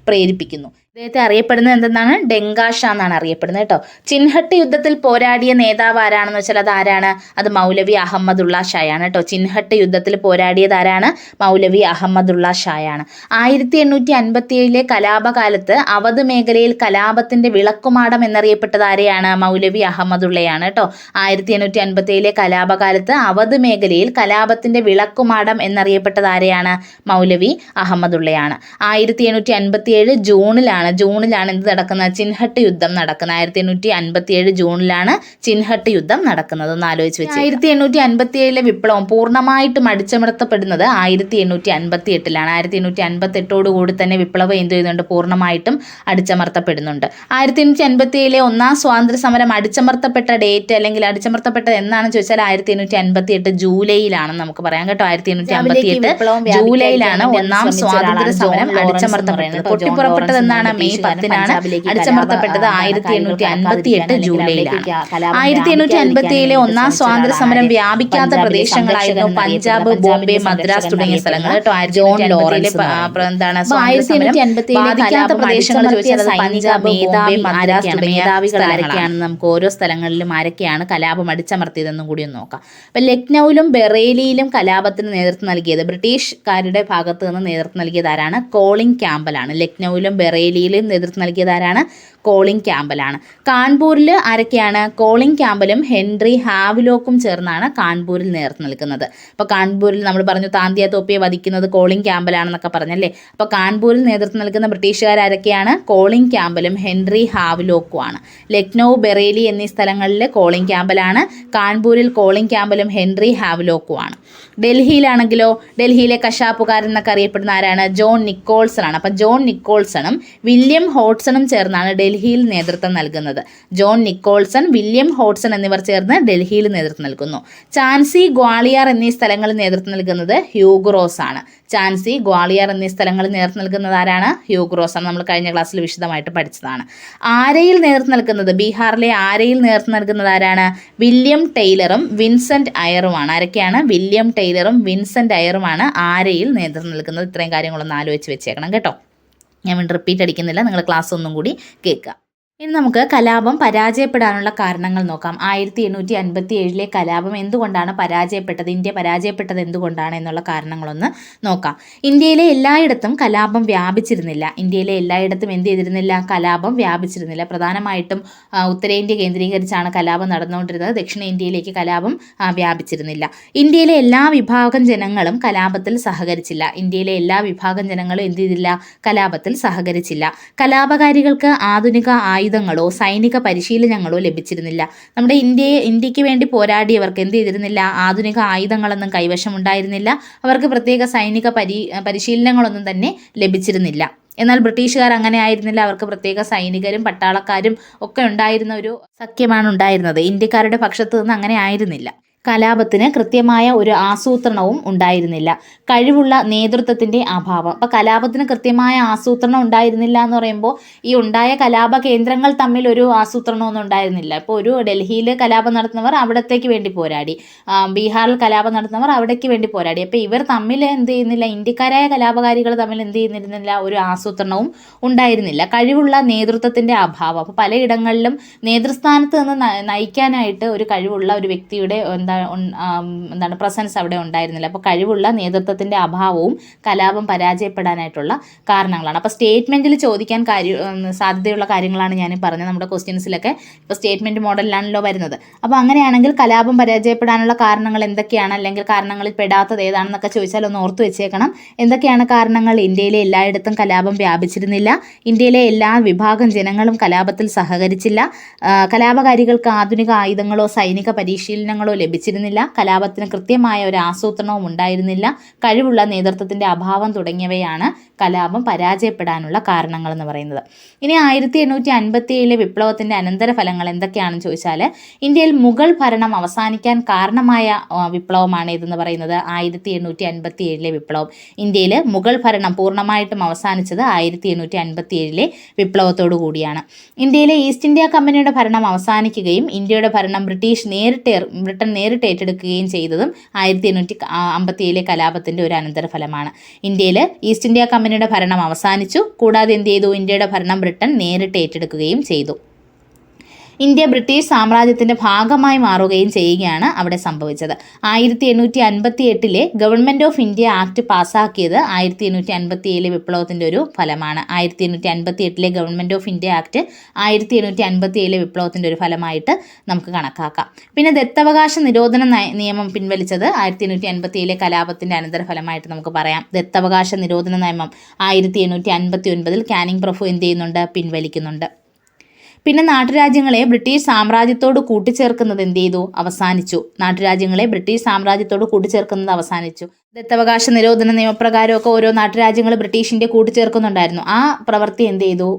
പ്രേരിപ്പിക്കുന്നു. അദ്ദേഹത്തെ അറിയപ്പെടുന്നത് എന്തെന്നാണ്? ഡെങ്കാ ഷാ എന്നാണ് അറിയപ്പെടുന്നത് കേട്ടോ. ചിൻഹട്ട് യുദ്ധത്തിൽ പോരാടിയ നേതാവ് ആരാണെന്ന് വെച്ചാൽ അത് ആരാണ്? അത് മൗലവി അഹമ്മദുള്ള ഷായാണ് കേട്ടോ. ചിൻഹട്ട് യുദ്ധത്തിൽ പോരാടിയത് ആരാണ്? മൗലവി അഹമ്മദുള്ള ഷായാണ്. 1857 കലാപകാലത്ത് അവധ് മേഖലയിൽ കലാപത്തിന്റെ വിളക്കുമാടം എന്നറിയപ്പെട്ടത് ആരെയാണ്? മൗലവി അഹമ്മദുള്ളയാണ് കേട്ടോ. 1857 കലാപകാലത്ത് അവധ് മേഖലയിൽ കലാപത്തിന്റെ വിളക്കുമാടം എന്നറിയപ്പെട്ടത് ആരെയാണ്? മൗലവി അഹമ്മദുള്ളയാണ്. 1857 ജൂണിലാണ് എന്ത് നടക്കുന്നത്? ചിൻഹട്ട് യുദ്ധം നടക്കുന്നത്. 1857 ജൂണിലാണ് ചിൻഹട്ട് യുദ്ധം നടക്കുന്നത്. ഒന്ന് ആലോചിച്ച് വെച്ച്. 1857 വിപ്ലവം പൂർണ്ണമായിട്ടും അടിച്ചമർത്തപ്പെടുന്നത് 1858ലാണ്. 1858 തന്നെ വിപ്ലവം എന്ത് ചെയ്യുന്നുണ്ട്? പൂർണ്ണമായിട്ടും അടിച്ചമർത്തപ്പെടുന്നുണ്ട്. 1857 ഒന്നാം സ്വാതന്ത്ര്യ സമരം അടിച്ചമർത്തപ്പെട്ട ഡേറ്റ് അല്ലെങ്കിൽ അടിച്ചമർത്തപ്പെട്ടത് എന്നാണെന്ന് ചോദിച്ചാൽ 1858 ജൂലൈയിലാണെന്ന് നമുക്ക് പറയാം കേട്ടോ. 1858 ജൂലൈയിലാണ് ഒന്നാം സ്വാതന്ത്ര്യ സമരം അടിച്ചമർത്തപ്പെട്ടത്. പൊട്ടിപ്പുറപ്പെട്ടത് എന്നാണ്? മെയ് 10-നാണ്. അടിച്ചമർത്തപ്പെട്ടത് 1858 ജൂലൈയിലാണ്. 1857 ഒന്നാം സ്വാതന്ത്ര്യ സമരം വ്യാപിക്കാത്ത പ്രദേശങ്ങളായിരുന്നു പഞ്ചാബ്, ബോംബെ, മദ്രാസ് തുടങ്ങിയ സ്ഥലങ്ങൾ കേട്ടോ. ജോൺ ലോറൻസ് എന്താണ് 1857 ബാധിക്കാത്ത പ്രദേശങ്ങൾ ചോദിച്ചാൽ പഞ്ചാബ്, ബോംബെ, മദ്രാസ് തുടങ്ങിയ മേധാവികൾ ആരൊക്കെയാണെന്ന് നമുക്ക് ഓരോ സ്ഥലങ്ങളിലും ആരൊക്കെയാണ് കലാപം അടിച്ചമർത്തിയതെന്നും കൂടി ഒന്ന് നോക്കാം. അപ്പം ലക്നൌവിലും ബറേലിയിലും കലാപത്തിന് നേതൃത്വം നൽകിയത് ബ്രിട്ടീഷുകാരുടെ ഭാഗത്ത് നിന്ന് നേതൃത്വം നൽകിയത് ആരാണ്? കോളിംഗ് ക്യാമ്പലാണ്. ലക്നൌവിലും ബറേലിയിലും നേതൃത്വം നൽകിയത് ആരാണ്? കോളിംഗ് ക്യാമ്പലാണ്. കാൺപൂരിൽ ആരൊക്കെയാണ്? കോളിംഗ് ക്യാമ്പലും ഹെൻറി ഹാവ്ലോക്കും ചേർന്നാണ് കാൺപൂരിൽ നേതൃത്വം നൽകുന്നത്. അപ്പോൾ കാൺപൂരിൽ നമ്മൾ പറഞ്ഞു താന്തിയ തോപ്പിയെ വധിക്കുന്നത് കോളിംഗ് ക്യാമ്പലാണെന്നൊക്കെ പറഞ്ഞല്ലേ. അപ്പോൾ കാൺപൂരിൽ നേതൃത്വം നൽകുന്ന ബ്രിട്ടീഷുകാർ ആരൊക്കെയാണ്? കോളിംഗ് ക്യാമ്പലും ഹെൻറി ഹാവ്ലോക്കുമാണ്. ലക്നൗ, ബറേലി എന്നീ സ്ഥലങ്ങളിൽ കോളിംഗ് ക്യാമ്പലാണ്. കാൺപൂരിൽ കോളിംഗ് ക്യാമ്പലും ഹെൻറി ഹാവ്ലോക്കുമാണ്. ഡൽഹിയിലാണെങ്കിലോ ഡൽഹിയിലെ കശാപ്പുകാരൻ എന്നൊക്കെ അറിയപ്പെടുന്ന ആരാണ്? ജോൺ നിക്കോൾസൺ ആണ്. അപ്പം ജോൺ നിക്കോൾസണും വില്യം ഹോട്ട്സണും ചേർന്നാണ് ഡൽഹിയിൽ നേതൃത്വം നൽകുന്നത്. ജോൺ നിക്കോൾസൺ, വില്യം ഹോട്ട്സൺ എന്നിവർ ചേർന്ന് ഡൽഹിയിൽ നേതൃത്വം നൽകുന്നു. ഝാൻസി, ഗ്വാളിയർ എന്നീ സ്ഥലങ്ങളിൽ നേതൃത്വം നൽകുന്നത് ഹ്യൂഗ് റോസ് ആണ്. ഝാൻസി, ഗ്വാളിയർ എന്നീ സ്ഥലങ്ങളിൽ നേതൃത്വം നൽകുന്നത് ആരാണ്? ഹ്യൂഗ് റോസ് ആണ്. നമ്മൾ കഴിഞ്ഞ ക്ലാസ്സിൽ വിശദമായിട്ട് പഠിച്ചതാണ്. ആരയിൽ നേതൃത്വം നൽകുന്നത്? ബീഹാറിലെ ആരയിൽ നേതൃത്വം നൽകുന്നത് ആരാണ്? വില്യം ടൈലറും വിൻസെന്റ് അയറുമാണ്. ആരൊക്കെയാണ്? വില്യം ടൈലറും വിൻസെന്റ് അയറുമാണ് ആരയിൽ നേതൃത്വം നൽകുന്നത്. ഇത്രയും കാര്യങ്ങളൊന്ന് ആലോചിച്ച് വെച്ചേക്കണം കേട്ടോ. ഞാൻ റിപ്പീറ്റ് അടിക്കുന്നില്ല, നിങ്ങൾ ക്ലാസ് ഒന്നും കൂടി കേൾക്കുക. ഇനി നമുക്ക് കലാപം പരാജയപ്പെടാനുള്ള കാരണങ്ങൾ നോക്കാം. 1857 കലാപം എന്തുകൊണ്ടാണ് പരാജയപ്പെട്ടത്? ഇന്ത്യ പരാജയപ്പെട്ടത് എന്തുകൊണ്ടാണ് എന്നുള്ള കാരണങ്ങളൊന്ന് നോക്കാം. ഇന്ത്യയിലെ എല്ലായിടത്തും കലാപം വ്യാപിച്ചിരുന്നില്ല. ഇന്ത്യയിലെ എല്ലായിടത്തും എന്ത് ചെയ്തിരുന്നില്ല? കലാപം വ്യാപിച്ചിരുന്നില്ല. പ്രധാനമായിട്ടും ഉത്തരേന്ത്യ കേന്ദ്രീകരിച്ചാണ് കലാപം നടന്നുകൊണ്ടിരുന്നത്. ദക്ഷിണേന്ത്യയിലേക്ക് കലാപം വ്യാപിച്ചിരുന്നില്ല. ഇന്ത്യയിലെ എല്ലാ വിഭാഗം ജനങ്ങളും കലാപത്തിൽ സഹകരിച്ചില്ല. ഇന്ത്യയിലെ എല്ലാ വിഭാഗം ജനങ്ങളും എന്ത് ചെയ്തില്ല? കലാപത്തിൽ സഹകരിച്ചില്ല. കലാപകാരികൾക്ക് ആധുനിക ആയുധങ്ങളോ സൈനിക പരിശീലനങ്ങളോ ലഭിച്ചിരുന്നില്ല. നമ്മുടെ ഇന്ത്യക്ക് വേണ്ടി പോരാടിയവർക്ക് എന്ത് ചെയ്തിരുന്നില്ല? ആധുനിക ആയുധങ്ങളൊന്നും കൈവശമുണ്ടായിരുന്നില്ല. അവർക്ക് പ്രത്യേക സൈനിക പരിശീലനങ്ങളൊന്നും തന്നെ ലഭിച്ചിരുന്നില്ല. എന്നാൽ ബ്രിട്ടീഷുകാർ അങ്ങനെ ആയിരുന്നില്ല. അവർക്ക് പ്രത്യേക സൈനികരും പട്ടാളക്കാരും ഒക്കെ ഉണ്ടായിരുന്ന ഒരു സഖ്യമാണ് ഉണ്ടായിരുന്നത്. ഇന്ത്യക്കാരുടെ പക്ഷത്ത് നിന്ന് അങ്ങനെ ആയിരുന്നില്ല. കലാപത്തിന് കൃത്യമായ ഒരു ആസൂത്രണവും ഉണ്ടായിരുന്നില്ല. കഴിവുള്ള നേതൃത്വത്തിൻ്റെ അഭാവം. അപ്പോൾ കലാപത്തിന് കൃത്യമായ ആസൂത്രണം ഉണ്ടായിരുന്നില്ല എന്ന് പറയുമ്പോൾ ഈ ഉണ്ടായ കലാപ കേന്ദ്രങ്ങൾ തമ്മിൽ ഒരു ആസൂത്രണമൊന്നും ഉണ്ടായിരുന്നില്ല. ഇപ്പോൾ ഒരു ഡൽഹിയിൽ കലാപം നടത്തുന്നവർ അവിടത്തേക്ക് വേണ്ടി പോരാടി, ബീഹാറിൽ കലാപം നടത്തുന്നവർ അവിടേക്ക് വേണ്ടി പോരാടി. അപ്പോൾ ഇവർ തമ്മിൽ എന്ത് ചെയ്യുന്നില്ല? ഇന്ത്യക്കാരായ കലാപകാരികൾ തമ്മിൽ എന്ത് ചെയ്യുന്നിരുന്നില്ല? ഒരു ആസൂത്രണവും ഉണ്ടായിരുന്നില്ല. കഴിവുള്ള നേതൃത്വത്തിൻ്റെ അഭാവം. അപ്പോൾ പലയിടങ്ങളിലും നേതൃസ്ഥാനത്ത് നിന്ന് നയിക്കാനായിട്ട് ഒരു കഴിവുള്ള ഒരു വ്യക്തിയുടെ എന്താണ് പ്രസൻസ് അവിടെ ഉണ്ടായിരുന്നില്ല. അപ്പോൾ കഴിവുള്ള നേതൃത്വത്തിൻ്റെ അഭാവവും കലാപം പരാജയപ്പെടാനായിട്ടുള്ള കാരണങ്ങളാണ്. അപ്പോൾ സ്റ്റേറ്റ്മെൻറ്റിൽ ചോദിക്കാൻ സാധ്യതയുള്ള കാര്യങ്ങളാണ് ഞാൻ പറഞ്ഞത്. നമ്മുടെ ക്വസ്റ്റ്യൻസിലൊക്കെ ഇപ്പോൾ സ്റ്റേറ്റ്മെൻറ്റ് മോഡലിലാണല്ലോ വരുന്നത്. അപ്പോൾ അങ്ങനെയാണെങ്കിൽ കലാപം പരാജയപ്പെടാനുള്ള കാരണങ്ങൾ എന്തൊക്കെയാണ്, അല്ലെങ്കിൽ കാരണങ്ങളിൽ പെടാത്തത് ഏതാണെന്നൊക്കെ ചോദിച്ചാൽ ഒന്ന് ഓർത്തു വെച്ചേക്കണം. എന്തൊക്കെയാണ് കാരണങ്ങൾ? ഇന്ത്യയിലെ എല്ലായിടത്തും കലാപം വ്യാപിച്ചിരുന്നില്ല. ഇന്ത്യയിലെ എല്ലാ വിഭാഗം ജനങ്ങളും കലാപത്തിൽ സഹകരിച്ചില്ല. കലാപകാരികൾക്ക് ആധുനിക ആയുധങ്ങളോ സൈനിക പരിശീലനങ്ങളോ ലഭിച്ചിരുന്നില്ല. കലാപത്തിന് കൃത്യമായ ഒരു ആസൂത്രണവും ഉണ്ടായിരുന്നില്ല. കഴിവുള്ള നേതൃത്വത്തിൻ്റെ അഭാവം തുടങ്ങിയവയാണ് കലാപം പരാജയപ്പെടാനുള്ള കാരണങ്ങളെന്ന് പറയുന്നത്. ഇനി 1857 വിപ്ലവത്തിൻ്റെ അനന്തരഫലങ്ങൾ എന്തൊക്കെയാണെന്ന് ചോദിച്ചാൽ, ഇന്ത്യയിൽ മുഗൾ ഭരണം അവസാനിക്കാൻ കാരണമായ വിപ്ലവമാണ് ഇതെന്ന് പറയുന്നത് 1857 വിപ്ലവം. ഇന്ത്യയിൽ മുഗൾ ഭരണം പൂർണ്ണമായിട്ടും അവസാനിച്ചത് 1857 വിപ്ലവത്തോടു കൂടിയാണ്. ഇന്ത്യയിലെ ഈസ്റ്റ് ഇന്ത്യ കമ്പനിയുടെ ഭരണം അവസാനിക്കുകയും ഇന്ത്യയുടെ ഭരണം ബ്രിട്ടൻ നേരിട്ട് ഏറ്റെടുക്കുകയും ചെയ്തതും 1857 കലാപത്തിൻ്റെ ഒരു അനന്തരഫലമാണ്. ഇന്ത്യയിൽ ഈസ്റ്റ് ഇന്ത്യ കമ്പനിയുടെ ഭരണം അവസാനിച്ചു. കൂടാതെ എന്ത് ചെയ്തു? ഇന്ത്യയുടെ ഭരണം ബ്രിട്ടൻ നേരിട്ട് ഏറ്റെടുക്കുകയും ചെയ്തു. ഇന്ത്യ ബ്രിട്ടീഷ് സാമ്രാജ്യത്തിൻ്റെ ഭാഗമായി മാറുകയും ചെയ്യുകയാണ് അവിടെ സംഭവിച്ചത്. 1858 ഗവൺമെൻറ് ഓഫ് ഇന്ത്യ ആക്ട് പാസ്സാക്കിയത് 1857 വിപ്ലവത്തിൻ്റെ ഒരു ഫലമാണ്. 1858 ഗവൺമെൻറ് ഓഫ് ഇന്ത്യ ആക്ട് 1857 വിപ്ലവത്തിൻ്റെ ഒരു ഫലമായിട്ട് നമുക്ക് കണക്കാക്കാം. പിന്നെ ദത്തവകാശ നിരോധന നിയമം പിൻവലിച്ചത് 1857 കലാപത്തിൻ്റെ അനന്തരഫലമായിട്ട് നമുക്ക് പറയാം. ദത്തവകാശ നിരോധന നിയമം 1859 കാനിങ് പ്രഭു എന്ത് ചെയ്യുന്നുണ്ട്? പിൻവലിക്കുന്നുണ്ട്. പിന്നെ നാട്ടുരാജ്യങ്ങളെ ബ്രിട്ടീഷ് സാമ്രാജ്യത്തോട് കൂട്ടിച്ചേർക്കുന്നത് എന്ത് ചെയ്തു? അവസാനിച്ചു. നാട്ടുരാജ്യങ്ങളെ ബ്രിട്ടീഷ് സാമ്രാജ്യത്തോട് കൂട്ടിച്ചേർക്കുന്നത് അവസാനിച്ചു. ദത്തവകാശ നിരോധന നിയമപ്രകാരമൊക്കെ ഓരോ നാട്ടുരാജ്യങ്ങൾ ബ്രിട്ടീഷ് ഇന്ത്യ കൂട്ടിച്ചേർക്കുന്നുണ്ടായിരുന്നു. ആ പ്രവൃത്തി എന്ത് ചെയ്തു?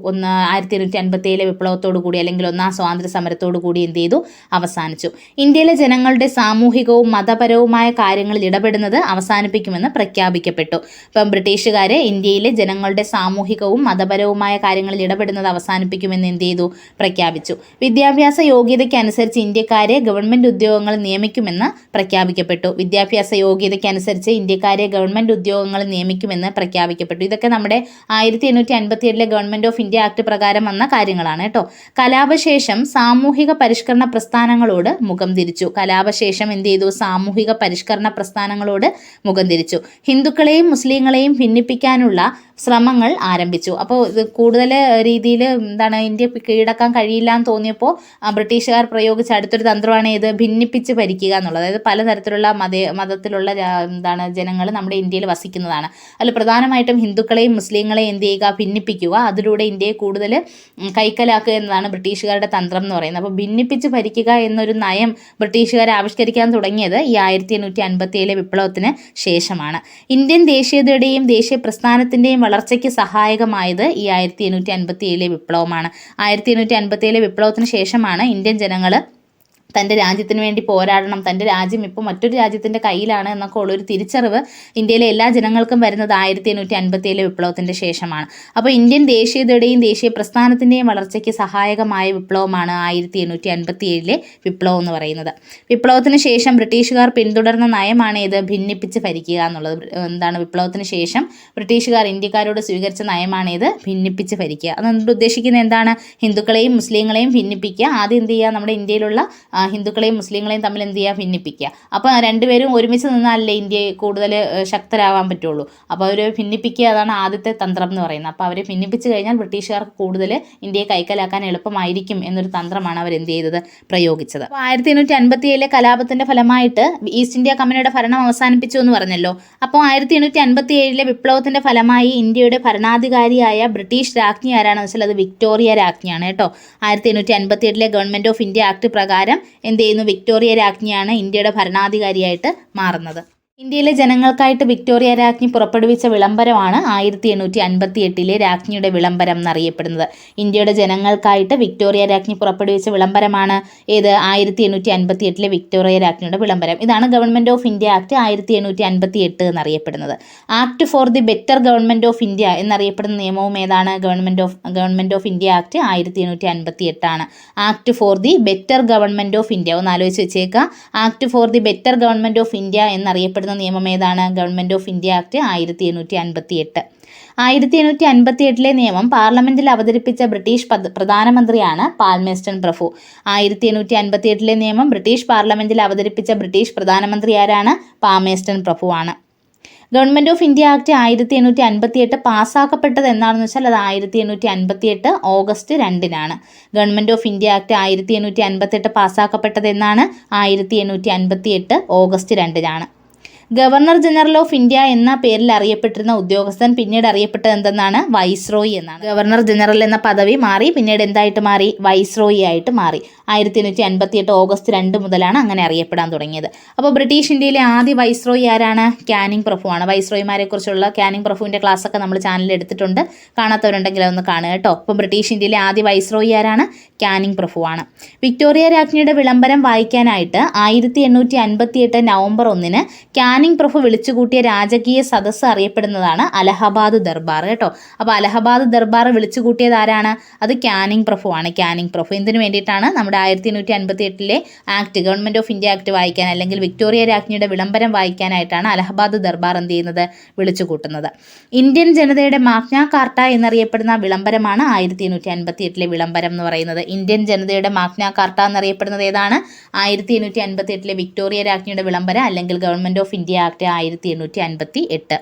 1857 വിപ്ലവത്തോടു കൂടി, അല്ലെങ്കിൽ ഒന്നാം സ്വാതന്ത്ര്യ സമരത്തോടു കൂടി എന്ത് ചെയ്തു? അവസാനിച്ചു. ഇന്ത്യയിലെ ജനങ്ങളുടെ സാമൂഹികവും മതപരവുമായ കാര്യങ്ങളിൽ ഇടപെടുന്നത് അവസാനിപ്പിക്കുമെന്ന് പ്രഖ്യാപിക്കപ്പെട്ടു. ഇപ്പം ബ്രിട്ടീഷുകാരെ ഇന്ത്യയിലെ ജനങ്ങളുടെ സാമൂഹികവും മതപരവുമായ കാര്യങ്ങളിൽ ഇടപെടുന്നത് അവസാനിപ്പിക്കുമെന്ന് എന്ത് ചെയ്തു? പ്രഖ്യാപിച്ചു. വിദ്യാഭ്യാസ യോഗ്യതയ്ക്കനുസരിച്ച് ഇന്ത്യക്കാരെ ഗവൺമെൻറ് ഉദ്യോഗങ്ങൾ നിയമിക്കുമെന്ന് പ്രഖ്യാപിക്കപ്പെട്ടു. വിദ്യാഭ്യാസ യോഗ്യതയ്ക്കനുസരിച്ച് ഇന്ത്യക്കാരെ ഗവൺമെൻറ് ഉദ്യോഗങ്ങൾ നിയമിക്കുമെന്ന് പ്രഖ്യാപിക്കപ്പെട്ടു. ഇതൊക്കെ നമ്മുടെ 1857 ഗവൺമെൻറ് ഓഫ് ഇന്ത്യ ആക്ട് പ്രകാരം വന്ന കാര്യങ്ങളാണ് കേട്ടോ. കലാപശേഷം സാമൂഹിക പരിഷ്കരണ പ്രസ്ഥാനങ്ങളോട് മുഖം തിരിച്ചു. കലാപശേഷം എന്ത് ചെയ്തു? സാമൂഹിക പരിഷ്കരണ പ്രസ്ഥാനങ്ങളോട് മുഖം തിരിച്ചു. ഹിന്ദുക്കളെയും മുസ്ലിങ്ങളെയും ഭിന്നിപ്പിക്കാനുള്ള ശ്രമങ്ങൾ ആരംഭിച്ചു. അപ്പോൾ ഇത് കൂടുതൽ രീതിയിൽ ഇന്ത്യ കീഴടക്കാൻ കഴിയില്ല എന്ന് തോന്നിയപ്പോൾ ബ്രിട്ടീഷുകാർ പ്രയോഗിച്ച അടുത്തൊരു തന്ത്രമാണ് ഇത് ഭിന്നിപ്പിച്ച് ഭരിക്കുക എന്നുള്ളത്. അതായത് പലതരത്തിലുള്ള മതത്തിലുള്ള ജനങ്ങൾ നമ്മുടെ ഇന്ത്യയിൽ വസിക്കുന്നതാണ്. അതിൽ പ്രധാനമായിട്ടും ഹിന്ദുക്കളെയും മുസ്ലിങ്ങളെയും എന്ത് ചെയ്യുക? ഭിന്നിപ്പിക്കുക. അതിലൂടെ ഇന്ത്യയെ കൂടുതൽ കൈക്കലാക്കുക എന്നതാണ് ബ്രിട്ടീഷുകാരുടെ തന്ത്രം എന്ന് പറയുന്നത്. അപ്പോൾ ഭിന്നിപ്പിച്ച് ഭരിക്കുക എന്നൊരു നയം ബ്രിട്ടീഷുകാർ ആവിഷ്കരിക്കാൻ തുടങ്ങിയത് ഈ 1857 വിപ്ലവത്തിന് ശേഷമാണ്. ഇന്ത്യൻ ദേശീയതയുടെയും ദേശീയ പ്രസ്ഥാനത്തിൻ്റെയും വളർച്ചയ്ക്ക് സഹായകമായത് ഈ 1857 വിപ്ലവമാണ്. 1857 വിപ്ലവത്തിന് ശേഷമാണ് ഇന്ത്യൻ ജനങ്ങൾ തൻ്റെ രാജ്യത്തിന് വേണ്ടി പോരാടണം, തൻ്റെ രാജ്യം ഇപ്പോൾ മറ്റൊരു രാജ്യത്തിൻ്റെ കയ്യിലാണ് എന്നൊക്കെ ഉള്ളൊരു തിരിച്ചറിവ് ഇന്ത്യയിലെ എല്ലാ ജനങ്ങൾക്കും വരുന്നത് 1857 വിപ്ലവത്തിൻ്റെ ശേഷമാണ്. അപ്പോൾ ഇന്ത്യൻ ദേശീയതയുടെയും ദേശീയ പ്രസ്ഥാനത്തിൻ്റെയും വളർച്ചയ്ക്ക് സഹായകമായ വിപ്ലവമാണ് 1857 വിപ്ലവം എന്ന് പറയുന്നത്. വിപ്ലവത്തിന് ശേഷം ബ്രിട്ടീഷുകാർ പിന്തുടർന്ന നയമാണ് ഇത് ഭിന്നിപ്പിച്ച് ഭരിക്കുക എന്നുള്ളത്. വിപ്ലവത്തിന് ശേഷം ബ്രിട്ടീഷുകാർ ഇന്ത്യക്കാരോട് സ്വീകരിച്ച നയമാണ് ഇത് ഭിന്നിപ്പിച്ച് ഭരിക്കുക. അതുകൊണ്ട് ഉദ്ദേശിക്കുന്നത് എന്താണ്? ഹിന്ദുക്കളെയും മുസ്ലിങ്ങളെയും ഭിന്നിപ്പിക്കുക. ആദ്യം എന്ത് ചെയ്യുക? നമ്മുടെ ഇന്ത്യയിലുള്ള ഹിന്ദുക്കളെയും മുസ്ലിങ്ങളെയും തമ്മിൽ എന്ത് ചെയ്യുക? ഭിന്നിപ്പിക്കുക. അപ്പോൾ രണ്ടുപേരും ഒരുമിച്ച് നിന്നാലല്ലേ ഇന്ത്യയെ കൂടുതൽ ശക്തരാകാൻ പറ്റുള്ളൂ. അപ്പോൾ അവർ ഭിന്നിപ്പിക്കുക, അതാണ് ആദ്യത്തെ തന്ത്രം എന്ന് പറയുന്നത്. അപ്പോൾ അവരെ ഭിന്നിപ്പിച്ച് കഴിഞ്ഞാൽ ബ്രിട്ടീഷുകാർക്ക് കൂടുതൽ ഇന്ത്യയെ കൈക്കലാക്കാൻ എളുപ്പമായിരിക്കും എന്നൊരു തന്ത്രമാണ് അവർ എന്ത് ചെയ്തത്? പ്രയോഗിച്ചത്. അപ്പോൾ 1857 കലാപത്തിൻ്റെ ഫലമായിട്ട് ഈസ്റ്റ് ഇന്ത്യ കമ്പനിയുടെ ഭരണം അവസാനിപ്പിച്ചു എന്ന് പറഞ്ഞല്ലോ. അപ്പോൾ 1857 വിപ്ലവത്തിൻ്റെ ഫലമായി ഇന്ത്യയുടെ ഭരണാധികാരിയായ ബ്രിട്ടീഷ് രാജ്ഞി ആരാണെന്ന് വെച്ചാൽ അത് വിക്ടോറിയ രാജ്ഞിയാണ് കേട്ടോ. 1857 ഗവൺമെൻറ് ഓഫ് ഇന്ത്യ ആക്ട് പ്രകാരം എന്ത് ചെയ്യുന്നു? വിക്ടോറിയ രാജ്ഞിയാണ് ഇന്ത്യയുടെ ഭരണാധികാരിയായിട്ട് മാറുന്നത്. ഇന്ത്യയിലെ ജനങ്ങൾക്കായിട്ട് വിക്ടോറിയ രാജ്ഞി പുറപ്പെടുവിച്ച വിളംബരമാണ് 1858 രാജ്ഞിയുടെ വിളംബരം എന്നറിയപ്പെടുന്നത്. ഇന്ത്യയുടെ ജനങ്ങൾക്കായിട്ട് വിക്ടോറിയ രാജ്ഞി പുറപ്പെടുവിച്ച വിളംബരമാണ് ഏത്? 1858 വിക്ടോറിയ രാജ്ഞിയുടെ വിളംബരം. ഇതാണ് ഗവൺമെൻറ് ഓഫ് ഇന്ത്യ ആക്ട് 1858 എന്നറിയപ്പെടുന്നത്. Act for the better government of India എന്നറിയപ്പെടുന്ന നിയമവും ഏതാണ്? ഗവൺമെൻറ് ഓഫ് ഇന്ത്യ ആക്ട് 1858 ആണ്. Act for the better government of India ഒന്ന് ആലോചിച്ച് വെച്ചേക്കുക. Act for the better government of India എന്നറിയപ്പെടുന്ന അറിയപ്പെടുന്ന നിയമം ഏതാണ്? Government of India act 1858. 1858 നിയമം പാർലമെന്റിൽ അവതരിപ്പിച്ച ബ്രിട്ടീഷ് പ്രധാനമന്ത്രിയാണ് പാൽമേസ്റ്റൺ പ്രഭു. 1858 നിയമം ബ്രിട്ടീഷ് പാർലമെന്റിൽ അവതരിപ്പിച്ച ബ്രിട്ടീഷ് പ്രധാനമന്ത്രി ആരാണ്? പാൽമേസ്റ്റൺ പ്രഭുവാണ്. ഗവൺമെൻറ് ഓഫ് ഇന്ത്യ ആക്ട് 1858 പാസ്സാക്കപ്പെട്ടത് എന്നാണെന്ന് വെച്ചാൽ അത് 1858 ഓഗസ്റ്റ് 2-നാണ്. ഗവൺമെൻറ് ഓഫ് ഇന്ത്യ ആക്ട് 1858 പാസ്സാക്കപ്പെട്ടത് എന്നാണ്? 1858 ഓഗസ്റ്റ് 2-നാണ്. ഗവർണർ ജനറൽ ഓഫ് ഇന്ത്യ എന്ന പേരിൽ അറിയപ്പെട്ടിരുന്ന ഉദ്യോഗസ്ഥൻ പിന്നീട് അറിയപ്പെട്ടത് എന്തെന്നാണ്? വൈസ്രോയി എന്നാണ്. ഗവർണർ ജനറൽ എന്ന പദവി മാറി പിന്നീട് എന്തായിട്ട് മാറി? വൈസ്രോയി ആയിട്ട് മാറി. 1858 ഓഗസ്റ്റ് 2 മുതലാണ് അങ്ങനെ അറിയപ്പെടാൻ തുടങ്ങിയത്. അപ്പോൾ ബ്രിട്ടീഷ് ഇന്ത്യയിലെ ആദ്യ വൈസ്രോയി ആരാണ്? കാനിങ് പ്രഭുവാണ്. വൈസ്രോയിമാരെ കുറിച്ചുള്ള കാനിങ് പ്രഭുവിൻ്റെ ക്ലാസ്സൊക്കെ നമ്മൾ ചാനലിൽ എടുത്തിട്ടുണ്ട്. കാണാത്തവരുണ്ടെങ്കിൽ അതൊന്ന് കാണുക കേട്ടോ. അപ്പോൾ ബ്രിട്ടീഷ് ഇന്ത്യയിലെ ആദ്യ വൈസ്രോയി ആരാണ്? കാനിങ് പ്രഭുവാണ്. വിക്ടോറിയ രാജ്ഞിയുടെ വിളംബരം വായിക്കാനായിട്ട് 1858 നവംബർ 1-ന് കാനിങ് പ്രഭു വിളിച്ചുകൂട്ടിയ രാജകീയ സദസ്സ് അറിയപ്പെടുന്നതാണ് അലഹബാദ് ദർബാർ കേട്ടോ. അപ്പോൾ അലഹബാദ് ദർബാർ വിളിച്ചുകൂട്ടിയത് ആരാണ്? അത് കാനിങ് പ്രഭുവാണ്. കാനിങ് പ്രഭു എന്തിനു വേണ്ടിയിട്ടാണ്? നമ്മുടെ 1858 act, government of India act വായിക്കാൻ, അല്ലെങ്കിൽ വിക്ടോറിയ രാജ്ഞിയുടെ വിളംബരം വായിക്കാനായിട്ടാണ് അലഹബാദ് ദർബാർ എന്ത് ചെയ്യുന്നത്? വിളിച്ചുകൂട്ടുന്നത്. ഇന്ത്യൻ ജനതയുടെ മാഗ്നാ കാർട്ട എന്നറിയപ്പെടുന്ന വിളംബരമാണ് 1858 വിളംബരം എന്ന് പറയുന്നത്. ഇന്ത്യൻ ജനതയുടെ മാഗ്നാ കാർട്ട എന്നറിയപ്പെടുന്നത് ഏതാണ്? 1858 വിക്ടോറിയ രാജ്ഞിയുടെ വിളംബരം, അല്ലെങ്കിൽ government of India act 1858.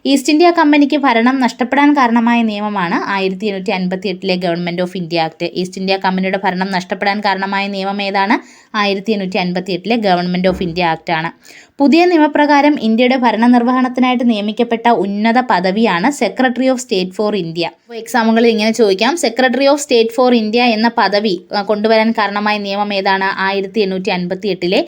East India കമ്പനിക്ക് ഭരണം നഷ്ടപ്പെടാൻ കാരണമായ നിയമമാണ് 1858 government of India act. East India കമ്പനിയുടെ ഭരണം നഷ്ടപ്പെടാൻ കാരണമായ നിയമം ഏതാണ്? 1858 ഗവൺമെൻറ് ഓഫ് ഇന്ത്യ ആക്ട് ആണ്. പുതിയ നിയമപ്രകാരം ഇന്ത്യയുടെ ഭരണനിർവഹണത്തിനായിട്ട് നിയമിക്കപ്പെട്ട ഉന്നത പദവിയാണ് secretary of state for India. അപ്പോൾ എക്സാമുകളിൽ ഇങ്ങനെ ചോദിക്കാം, secretary of state for India എന്ന പദവി കൊണ്ടുവരാൻ കാരണമായ നിയമം ഏതാണ്? 1858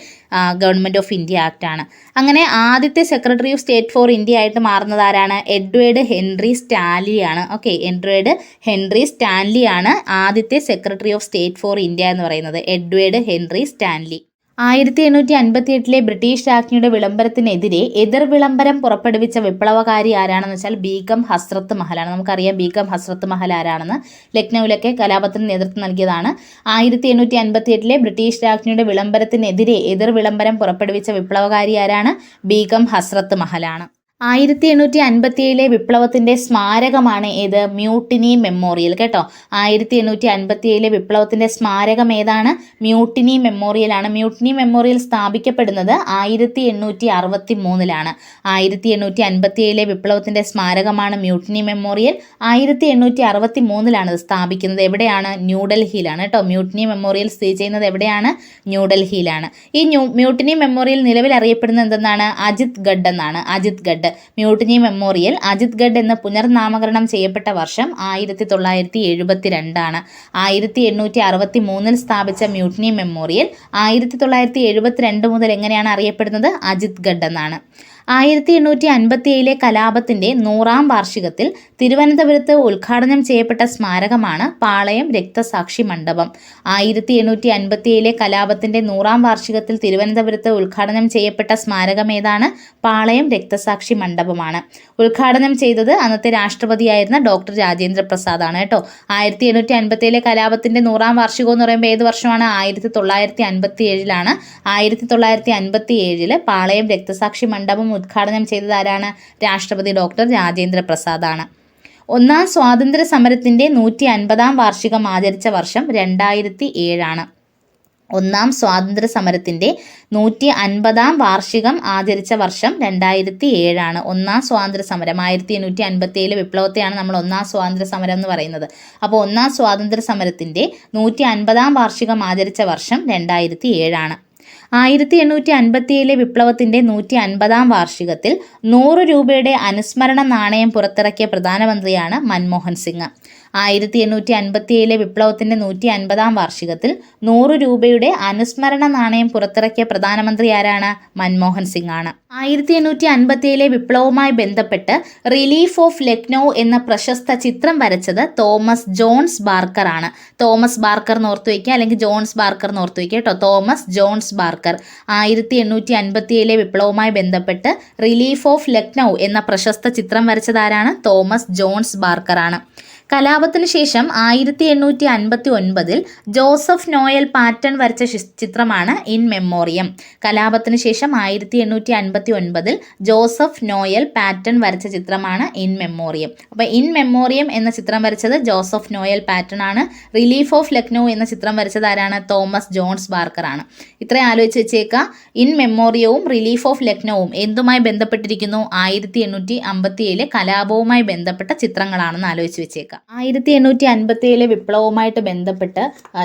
ഗവൺമെൻറ് ഓഫ് ഇന്ത്യ ആക്ട് ആണ്. അങ്ങനെ ആദ്യത്തെ secretary of state for India ആയിട്ട് മാറുന്നത് ആരാണ്? എഡ്വേർഡ് ഹെൻറി സ്റ്റാൻലി ആണ്. ഓക്കെ, എഡ്വേർഡ് ഹെൻറി സ്റ്റാൻലി ആണ് ആദ്യത്തെ secretary of state for India എന്ന് പറയുന്നത്. Edward Henry Stanley. 1858 ബ്രിട്ടീഷ് രാജ്ഞിയുടെ വിളംബരത്തിനെതിരെ എതിർ വിളംബരം പുറപ്പെടുവിച്ച വിപ്ലവകാരി ആരാണെന്ന് വെച്ചാൽ ബീഗം ഹസ്രത്ത് മഹലാണ്. നമുക്കറിയാം ബീഗം ഹസ്രത്ത് മഹൽ ആരാണെന്ന്. ലക്നൌവിലൊക്കെ കലാപത്തിന് നേതൃത്വം നൽകിയതാണ്. 1858 ബ്രിട്ടീഷ് രാജ്ഞിയുടെ വിളംബരത്തിനെതിരെ എതിർ വിളംബരം പുറപ്പെടുവിച്ച വിപ്ലവകാരി ആരാണ്? ബീഗം ഹസ്രത്ത് മഹലാണ്. 1857 വിപ്ലവത്തിൻ്റെ സ്മാരകമാണ് ഏത്? മ്യൂട്ടിനി മെമ്മോറിയൽ കേട്ടോ. 1857 വിപ്ലവത്തിൻ്റെ സ്മാരകം ഏതാണ്? മ്യൂട്ടിനി മെമ്മോറിയലാണ്. മ്യൂട്ടിനി മെമ്മോറിയൽ സ്ഥാപിക്കപ്പെടുന്നത് 1863-ലാണ്. 1857 വിപ്ലവത്തിൻ്റെ സ്മാരകമാണ് മ്യൂട്ടിനി മെമ്മോറിയൽ. 1863-ലാണ് ഇത് സ്ഥാപിക്കുന്നത്. എവിടെയാണ്? ന്യൂഡൽഹിയിലാണ് കേട്ടോ. മ്യൂട്ടിനി മെമ്മോറിയൽ സ്ഥിതി ചെയ്യുന്നത് എവിടെയാണ്? ന്യൂഡൽഹിയിലാണ്. ഈ മ്യൂട്ടിനി മെമ്മോറിയൽ നിലവിൽ അറിയപ്പെടുന്നത് എന്തെന്നാണ്? അജിത് ഗഡ് എന്നാണ്. അജിത് ഗഡ്. മ്യൂട്ടിനി മെമ്മോറിയൽ അജിത് ഗഡ് എന്ന് പുനർനാമകരണം ചെയ്യപ്പെട്ട വർഷം 1972 ആണ്. 1863 സ്ഥാപിച്ച മ്യൂട്ടിനി മെമ്മോറിയൽ 1972 മുതൽ എങ്ങനെയാണ് അറിയപ്പെടുന്നത്? അജിത് ഗഡ് എന്നാണ്. 1857 കലാപത്തിൻ്റെ 100-ാം വാർഷികത്തിൽ തിരുവനന്തപുരത്ത് ഉദ്ഘാടനം ചെയ്യപ്പെട്ട സ്മാരകമാണ് പാളയം രക്തസാക്ഷി മണ്ഡപം. 1857 കലാപത്തിൻ്റെ 100-ാം വാർഷികത്തിൽ തിരുവനന്തപുരത്ത് ഉദ്ഘാടനം ചെയ്യപ്പെട്ട സ്മാരകം ഏതാണ്? പാളയം രക്തസാക്ഷി മണ്ഡപമാണ്. ഉദ്ഘാടനം ചെയ്തത് അന്നത്തെ രാഷ്ട്രപതിയായിരുന്ന ഡോക്ടർ രാജേന്ദ്ര പ്രസാദ് ആണ് കേട്ടോ. 1857 കലാപത്തിൻ്റെ 100-ാം വാർഷികം എന്ന് പറയുമ്പോൾ ഏത് വർഷമാണ്? 1957-ലാണ്. 1957 പാളയം രക്തസാക്ഷി മണ്ഡപം ഉദ്ഘാടനം ചെയ്തത് ആരാണ്? രാഷ്ട്രപതി ഡോക്ടർ രാജേന്ദ്ര പ്രസാദ് ആണ്. ഒന്നാം സ്വാതന്ത്ര്യ സമരത്തിൻ്റെ 150-ാം വാർഷികം ആചരിച്ച വർഷം 2007 ആണ്. ഒന്നാം സ്വാതന്ത്ര്യ സമരത്തിൻ്റെ 150-ാം വാർഷികം ആചരിച്ച വർഷം 2007 ആണ്. ഒന്നാം സ്വാതന്ത്ര്യ സമരം 1857 വിപ്ലവത്തെയാണ് നമ്മൾ ഒന്നാം സ്വാതന്ത്ര്യ സമരം എന്ന് പറയുന്നത്. അപ്പോൾ ഒന്നാം സ്വാതന്ത്ര്യ സമരത്തിൻ്റെ 150-ാം വാർഷികം ആചരിച്ച വർഷം 2007 ആണ്. 1857 വിപ്ലവത്തിൻ്റെ 150-ാം വാർഷികത്തിൽ 100 രൂപയുടെ അനുസ്മരണ നാണയം പുറത്തിറക്കിയ പ്രധാനമന്ത്രിയാണ് മൻമോഹൻ സിംഗ്. 1857 വിപ്ലവത്തിൻ്റെ 150-ാം വാർഷികത്തിൽ 100 രൂപയുടെ അനുസ്മരണ നാണയം പുറത്തിറക്കിയ പ്രധാനമന്ത്രി ആരാണ്? മൻമോഹൻ സിംഗ് ആണ്. 1857 വിപ്ലവവുമായി ബന്ധപ്പെട്ട് റിലീഫ് ഓഫ് ലക്നൗ എന്ന പ്രശസ്ത ചിത്രം വരച്ചത് തോമസ് ജോൺസ് ബാർക്കർ ആണ്. തോമസ് ബാർക്കർ എന്ന് ഓർത്തു വയ്ക്കുക, അല്ലെങ്കിൽ ജോൺസ് ബാർക്കർ എന്ന് ഓർത്തു വയ്ക്കുക കേട്ടോ. തോമസ് ജോൺസ് ബാർക്കർ 1857 വിപ്ലവവുമായി ബന്ധപ്പെട്ട് റിലീഫ് ഓഫ് ലക്നൗ എന്ന പ്രശസ്ത ചിത്രം വരച്ചത് ആരാണ്? തോമസ് ജോൺസ് ബാർക്കർ ആണ്. കലാപത്തിന് ശേഷം 1859 ജോസഫ് നോയൽ പാറ്റൺ വരച്ച ചിത്രമാണ് ഇൻ മെമ്മോറിയം. കലാപത്തിന് ശേഷം 1859 ജോസഫ് നോയൽ പാറ്റൺ വരച്ച ചിത്രമാണ് ഇൻ മെമ്മോറിയം. അപ്പോൾ ഇൻ മെമ്മോറിയം എന്ന ചിത്രം വരച്ചത് ജോസഫ് നോയൽ പാറ്റൺ ആണ്. റിലീഫ് ഓഫ് ലക്നൗ എന്ന ചിത്രം വരച്ചത് ആരാണ്? തോമസ് ജോൺസ് ബാർക്കർ ആണ്. ഇത്രയും ആലോചിച്ച് വെച്ചേക്കുക. ഇൻ മെമ്മോറിയവും റിലീഫ് ഓഫ് ലക്നൗവും എന്തുമായി ബന്ധപ്പെട്ടിരിക്കുന്നു? 1857 കലാപവുമായി ബന്ധപ്പെട്ട ചിത്രങ്ങളാണെന്ന് ആലോചിച്ച് വെച്ചേക്കുക. 1857 വിപ്ലവവുമായിട്ട് ബന്ധപ്പെട്ട്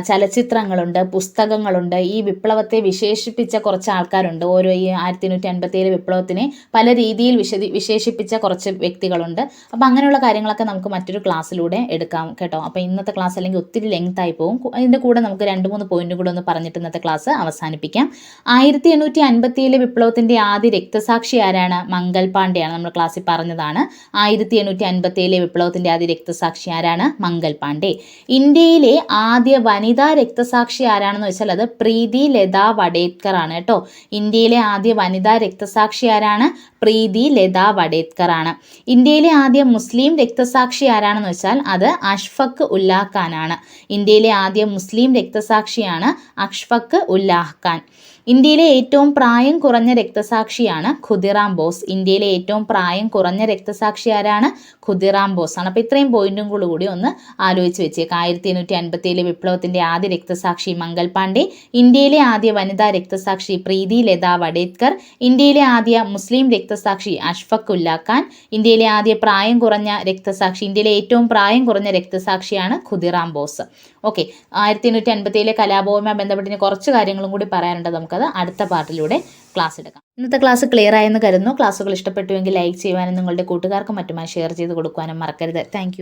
ചലച്ചിത്രങ്ങളുണ്ട്, പുസ്തകങ്ങളുണ്ട്. ഈ വിപ്ലവത്തെ വിശേഷിപ്പിച്ച കുറച്ച് ആൾക്കാരുണ്ട്. ഓരോ ഈ 1857 വിപ്ലവത്തിനെ പല രീതിയിൽ വിശേഷിപ്പിച്ച കുറച്ച് വ്യക്തികളുണ്ട്. അപ്പോൾ അങ്ങനെയുള്ള കാര്യങ്ങളൊക്കെ നമുക്ക് മറ്റൊരു ക്ലാസ്സിലൂടെ എടുക്കാം കേട്ടോ. അപ്പോൾ ഇന്നത്തെ ക്ലാസ് അല്ലെങ്കിൽ ഒത്തിരി ലെങ്ത് ആയി പോകും. അതിൻ്റെ കൂടെ നമുക്ക് 2-3 പോയിന്റ് കൂടെ ഒന്ന് പറഞ്ഞിട്ട് ഇന്നത്തെ ക്ലാസ് അവസാനിപ്പിക്കാം. 1857 വിപ്ലവത്തിൻ്റെ ആദ്യ രക്തസാക്ഷി ആരാണ്? മംഗൽ പാണ്ഡെയാണ്. നമ്മൾ ക്ലാസ്സിൽ പറഞ്ഞതാണ്. 1857 വിപ്ലവത്തിൻ്റെ ആദ്യ രക്തസാക്ഷി ആരാണ്? മംഗൽ പാണ്ഡെ. ഇന്ത്യയിലെ ആദ്യ വനിതാ രക്തസാക്ഷി ആരാണെന്ന് വെച്ചാൽ അത് പ്രീതി ലതാ വഡേദ്കർ ആണ് കേട്ടോ. ഇന്ത്യയിലെ ആദ്യ വനിതാ രക്തസാക്ഷി ആരാണ്? പ്രീതി ലതാ വഡേദ്കർ ആണ്. ഇന്ത്യയിലെ ആദ്യ മുസ്ലിം രക്തസാക്ഷി ആരാണെന്ന് വെച്ചാൽ അത് അഷ്ഫഖ് ഉല്ലാഹ് ഖാൻ ആണ്. ഇന്ത്യയിലെ ആദ്യ മുസ്ലിം രക്തസാക്ഷിയാണ് അഷ്ഫഖ് ഉല്ലാഹ് ഖാൻ. ഇന്ത്യയിലെ ഏറ്റവും പ്രായം കുറഞ്ഞ രക്തസാക്ഷിയാണ് ഖുദിറാം ബോസ്. ഇന്ത്യയിലെ ഏറ്റവും പ്രായം കുറഞ്ഞ രക്തസാക്ഷി ആരാണ്? ഖുദിറാം ബോസ് ആണ്. അപ്പോൾ ഇത്രയും പോയിന്റും കൂടി ഒന്ന് ആലോചിച്ച് വെച്ചേക്കാം. 1857 വിപ്ലവത്തിൻ്റെ ആദ്യ രക്തസാക്ഷി മംഗൽ പാണ്ഡെ, ഇന്ത്യയിലെ ആദ്യ വനിതാ രക്തസാക്ഷി പ്രീതി ലതാ വഡേദ്കർ, ഇന്ത്യയിലെ ആദ്യ മുസ്ലിം രക്തസാക്ഷി അഷ്ഫഖ് ഉല്ലാഹ് ഖാൻ, ഇന്ത്യയിലെ ആദ്യ പ്രായം കുറഞ്ഞ രക്തസാക്ഷി, ഇന്ത്യയിലെ ഏറ്റവും പ്രായം കുറഞ്ഞ രക്തസാക്ഷിയാണ് ഖുദിറാം ബോസ്. ഓക്കെ, 1857 കലാപവുമായി ബന്ധപ്പെട്ട് കുറച്ച് കാര്യങ്ങളും കൂടി പറയാനുണ്ട്. നമുക്കത് അടുത്ത പാർട്ടിലൂടെ ക്ലാസ് എടുക്കാം. ഇന്നത്തെ ക്ലാസ് ക്ലിയർ ആയെന്ന് കരുതുന്നു. ക്ലാസ്സുകൾ ഇഷ്ടപ്പെട്ടുവെങ്കിൽ ലൈക്ക് ചെയ്യുവാനും നിങ്ങളുടെ കൂട്ടുകാർക്കും മറ്റുമായി ഷെയർ ചെയ്ത് കൊടുക്കുവാനും മറക്കരുത്. താങ്ക്